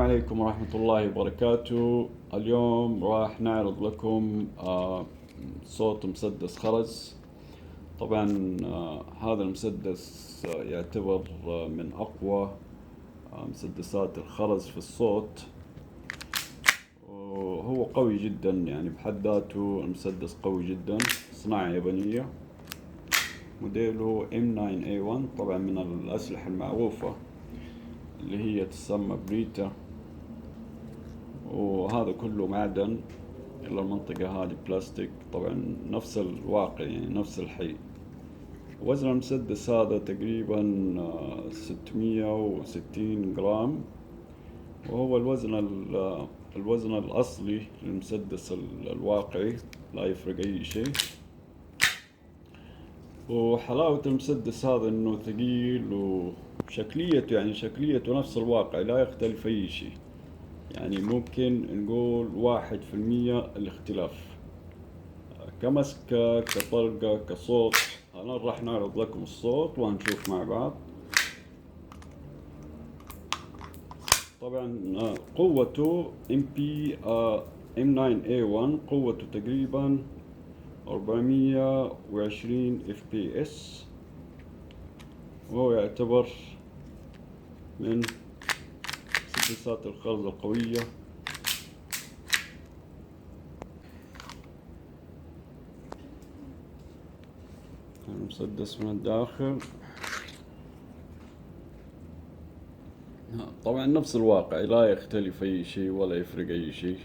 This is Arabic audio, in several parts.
عليكم ورحمة الله وبركاته. اليوم راح نعرض لكم صوت مسدس خرز. طبعا هذا المسدس يعتبر من أقوى مسدسات الخرز في الصوت، وهو قوي جدا، يعني بحد ذاته المسدس قوي جدا. صناعة يابانية، موديله M9A1. طبعا من الأسلحة المعروفة اللي هي تسمى بريتا، وهذا كله معدن، إلا المنطقة هذه بلاستيك. طبعا نفس الواقع، يعني نفس الحي. وزن المسدس هذا تقريبا 660 جرام، وهو الوزن الأصلي للمسدس الواقعي، لا يفرق أي شيء. وحلاوة المسدس هذا إنه ثقيل، وشكليته يعني شكليته نفس الواقع، لا يختلف أي شيء. يعني ممكن نقول 1% الاختلاف، كمسكة كطلقة كصوت. أنا راح نعرض لكم الصوت وهنشوف مع بعض. طبعا قوته M9A1، قوته تقريبا 420 FPS، وهو يعتبر من مسدسات الخرز القوية. المسدس من الداخل طبعا نفس الواقع، لا يختلف أي شيء ولا يفرق أي شيء،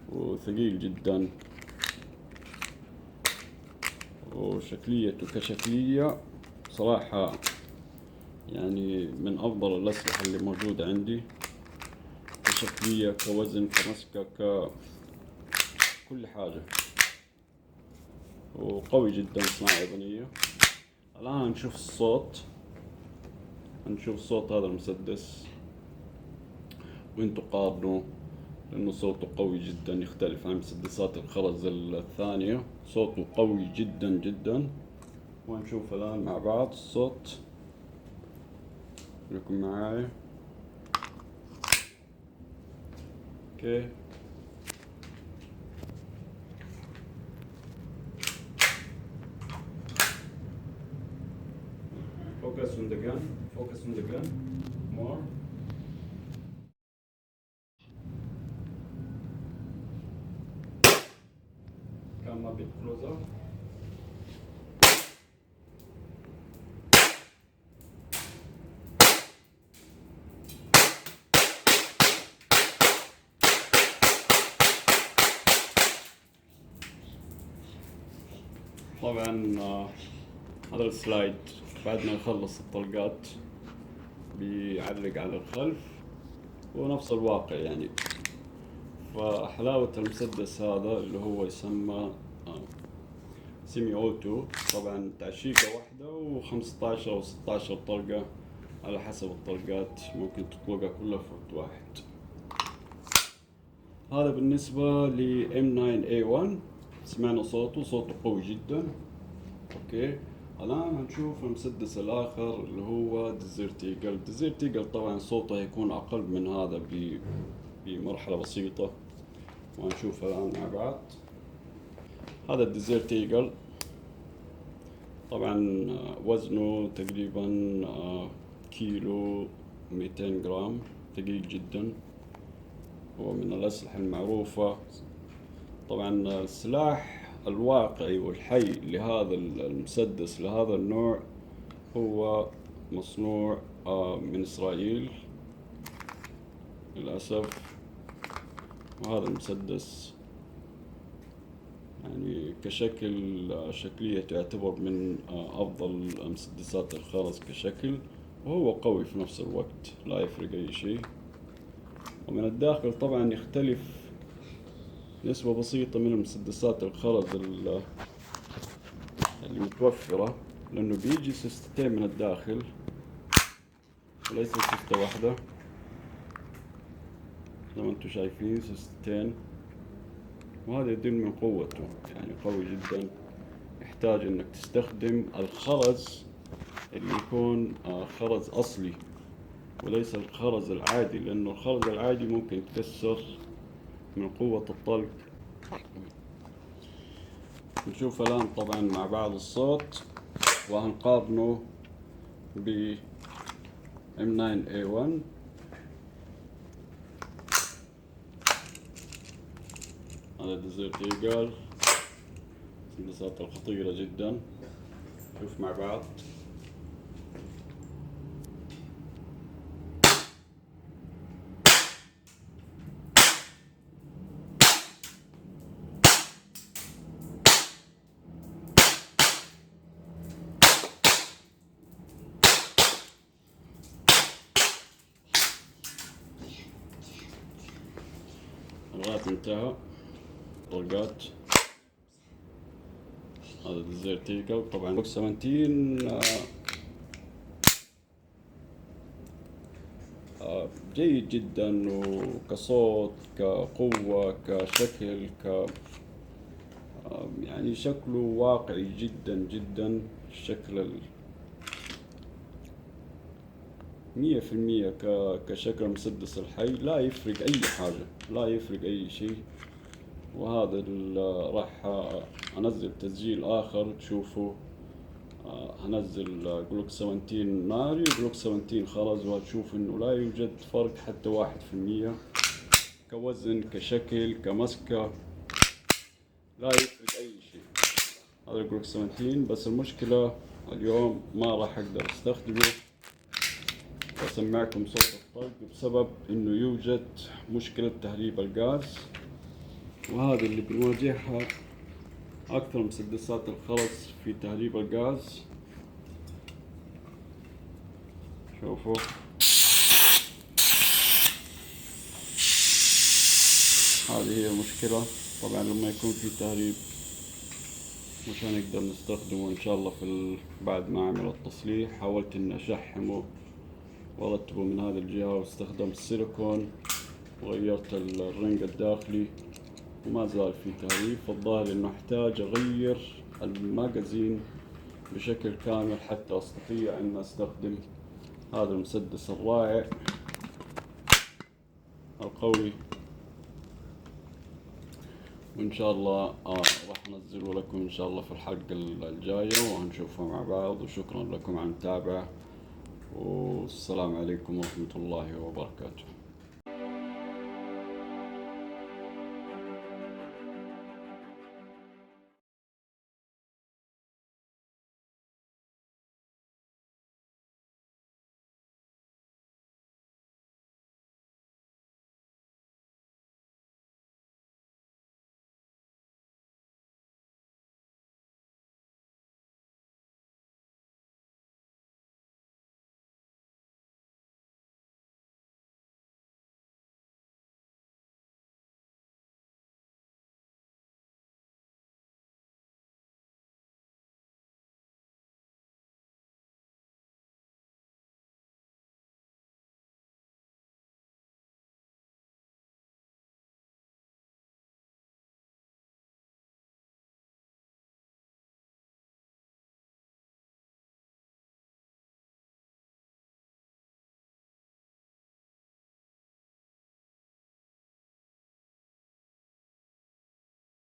وثقيل جدا، وشكليته كشكلية صراحة يعني من أفضل الأسلحة اللي موجودة عندي، كشكلية كوزن كمسكة كل حاجة، وقوي جدا. صناعة يابانية. الآن نشوف الصوت، نشوف صوت هذا المسدس وانتو قارنوا، لأنه صوته قوي جدا، يختلف عن مسدسات الخرز الثانية. صوته قوي جدا جدا. ونشوف الآن مع بعض الصوت. خليكم معاي. اوكي، focus on the gun, focus on the gun more. Come a bit closer. طبعا هذا السلايد بعد ما يخلص الطلقات بيعلق على الخلف، ونفس الواقع يعني. فحلاوة المسدس هذا اللي هو يسمى سيمي اوتو. طبعا تعشيقة واحدة و15 أو 16 طلقة على حسب الطلقات، ممكن تطلقها كلها في وقت واحد. هذا بالنسبة ل M9A1. سمعنا صوته قوي جدا. اوكي، الآن هنشوف المسدس الآخر اللي هو ديزرت ايجل. ديزرت ايجل طبعا صوته هيكون أقل من هذا بمرحلة بسيطة، وهنشوف الآن مع بعض. هذا الديزرت ايجل طبعا وزنه تقريبا كيلو 200 جرام، ثقيل جدا. هو من الأسلحة المعروفة. طبعا السلاح الواقعي والحي لهذا المسدس لهذا النوع هو مصنوع من إسرائيل للأسف. وهذا المسدس يعني كشكل شكلية تعتبر من أفضل مسدسات الخرز كشكل، وهو قوي في نفس الوقت، لا يفرق أي شيء. ومن الداخل طبعا يختلف نسبة بسيطة من مسدسات الخرز اللي متوفرة، لأنه بيجي سيستين من الداخل وليس سيستة واحدة. زي ما انتم شايفين سيستين، وهذا يدل من قوته، يعني قوي جدا. يحتاج انك تستخدم الخرز اللي يكون خرز اصلي، وليس الخرز العادي، لأنه الخرز العادي ممكن يتكسر من قوة الطلق. نشوف الآن طبعا مع بعض الصوت وهنقارنه ب M9A1. هذا ديزرت إيجل، مسدسات الخطيرة جدا. نشوف مع بعض. الغاز انتهى طلقات. هذا ديزرت إيجل طبعا بوكس 17 جيد جدا، وكصوت كقوة كشكل يعني شكله واقعي جدا جدا. الشكل 100% كشكل مسدس الحي، لا يفرق أي حاجة، لا يفرق أي شيء. وهذا راح أنزل تسجيل آخر تشوفوا. هنزل جلوك 17 ناري وجلوك 17 خرز، وهتشوف إنه لا يوجد فرق حتى 1%. كوزن كشكل كمسكة لا يفرق أي شيء. هذا جلوك 17، بس المشكلة اليوم ما راح أقدر أستخدمه وأسمعكم صوت الطلق بسبب إنه يوجد مشكلة تهريب الغاز، وهذا اللي بنواجهها أكثر مسدسات الخرز في تهريب الغاز. شوفوا هذه هي المشكلة. طبعا لما يكون في تهريب مش هنقدر نستخدمه إن شاء الله. بعد ما أعمل التصليح حاولت إني أشحمه وأرتبه من هذه الجهة، واستخدمت السيليكون وغيرت الرنج الداخلي وما زال في تهريب. فالظاهر إنه أحتاج أغير الماجازين بشكل كامل حتى أستطيع أن أستخدم هذا المسدس الرائع القوي. وإن شاء الله راح أنزله لكم إن شاء الله في الحلقة الجاية وهنشوفها مع بعض. وشكرا لكم على المتابعة، والسلام عليكم ورحمة الله وبركاته.